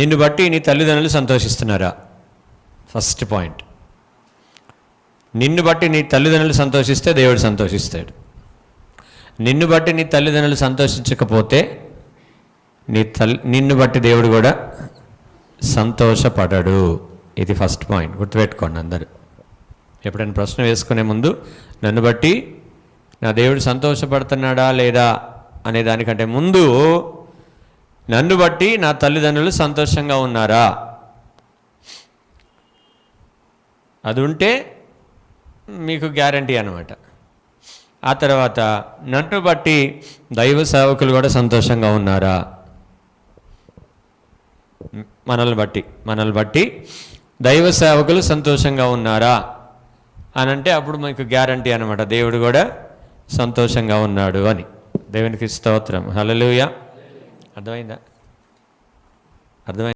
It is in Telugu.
నిన్ను బట్టి నీ తల్లిదండ్రులు సంతోషిస్తున్నారా? First point. నిన్ను బట్టి నీ తల్లిదండ్రులు సంతోషిస్తే దేవుడు సంతోషిస్తాడు. నిన్ను బట్టి నీ తల్లిదండ్రులు సంతోషించకపోతే నిన్ను బట్టి దేవుడు కూడా సంతోషపడడు. ఇది ఫస్ట్ పాయింట్, గుర్తుపెట్టుకోండి అందరు. ఎప్పుడైనా ప్రశ్న వేసుకునే ముందు నన్ను బట్టి నా దేవుడు సంతోషపడుతున్నాడా లేదా అనే దానికంటే ముందు నన్ను బట్టి నా తల్లిదండ్రులు సంతోషంగా ఉన్నారా, అది ఉంటే మీకు గ్యారంటీ అన్నమాట. ఆ తర్వాత నన్ను బట్టి దైవ సేవకులు కూడా సంతోషంగా ఉన్నారా, మనల్ని బట్టి దైవ సేవకులు సంతోషంగా ఉన్నారా అని అంటే అప్పుడు మీకు గ్యారంటీ అన్నమాట, దేవుడు కూడా సంతోషంగా ఉన్నాడు అని. దేవునికి స్తోత్రం. హల్లెలూయా. అర్థమైందా?